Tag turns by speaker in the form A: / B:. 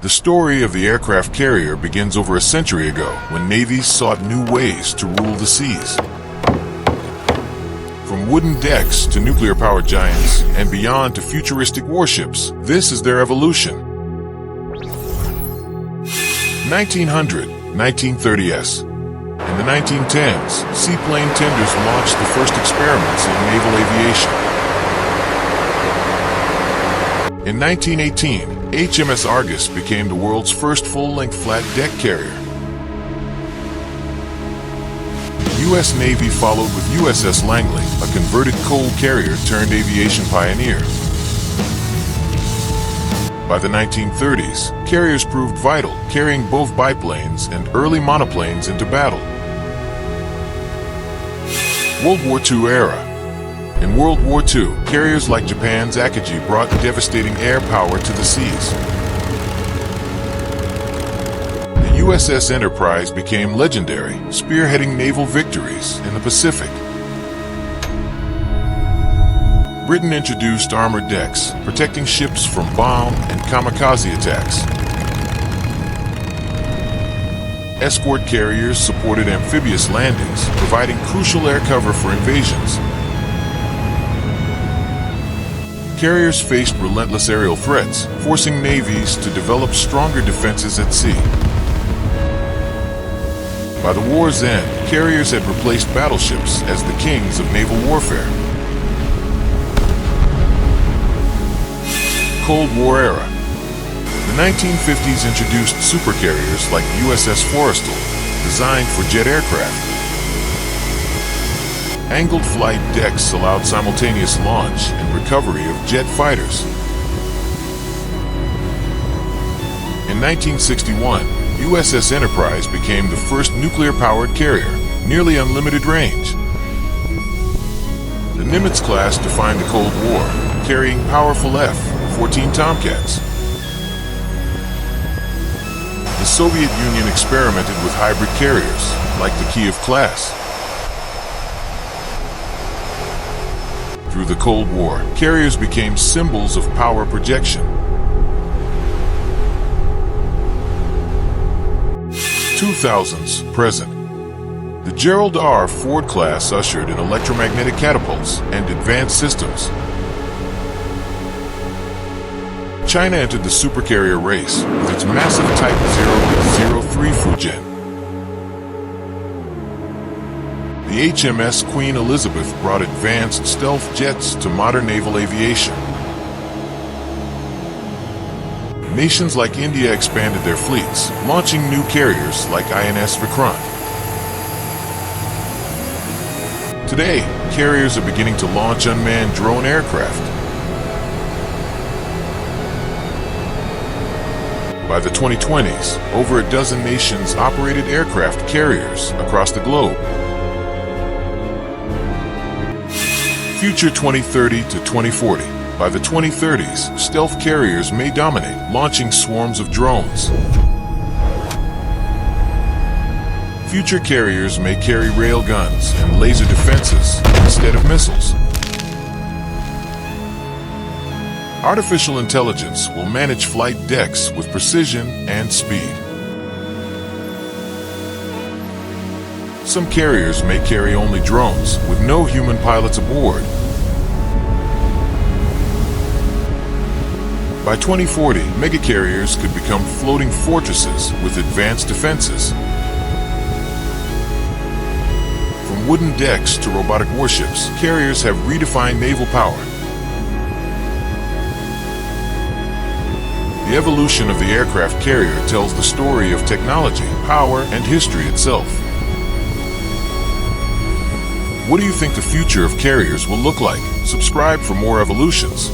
A: The story of the aircraft carrier begins over a century ago when navies sought new ways to rule the seas. From wooden decks to nuclear-powered giants and beyond to futuristic warships, this is their evolution. 1900, 1930s. In the 1910s, seaplane tenders launched the first experiments in naval aviation. In 1918, HMS Argus became the world's first full-length flat-deck carrier. The U.S. Navy followed with USS Langley, a converted coal carrier turned aviation pioneer. By the 1930s, carriers proved vital, carrying both biplanes and early monoplanes into battle. World War II era. In World War II, carriers like Japan's Akagi brought devastating air power to the seas. The USS Enterprise became legendary, spearheading naval victories in the Pacific. Britain introduced armored decks, protecting ships from bomb and kamikaze attacks. Escort carriers supported amphibious landings, providing crucial air cover for invasions. Carriers faced relentless aerial threats, forcing navies to develop stronger defenses at sea. By the war's end, carriers had replaced battleships as the kings of naval warfare. Cold War era. The 1950s introduced supercarriers like USS Forrestal, designed for jet aircraft. Angled flight decks allowed simultaneous launch and recovery of jet fighters. In 1961, USS Enterprise became the first nuclear-powered carrier, nearly unlimited range. The Nimitz class defined the Cold War, carrying powerful F-14 Tomcats. The Soviet Union experimented with hybrid carriers, like the Kiev class. Through the Cold War, carriers became symbols of power projection. 2000s present. The Gerald R. Ford class ushered in electromagnetic catapults and advanced systems. China entered the supercarrier race with its massive Type 003 Fujian. The HMS Queen Elizabeth brought advanced stealth jets to modern naval aviation. Nations like India expanded their fleets, launching new carriers like INS Vikrant. Today, carriers are beginning to launch unmanned drone aircraft. By the 2020s, over a dozen nations operated aircraft carriers across the globe. Future 2030 to 2040. By the 2030s, stealth carriers may dominate, launching swarms of drones. Future carriers may carry railguns and laser defenses instead of missiles. Artificial intelligence will manage flight decks with precision and speed. Some carriers may carry only drones, with no human pilots aboard. By 2040, mega-carriers could become floating fortresses with advanced defenses. From wooden decks to robotic warships, carriers have redefined naval power. The evolution of the aircraft carrier tells the story of technology, power, and history itself. What do you think the future of carriers will look like? Subscribe for more evolutions.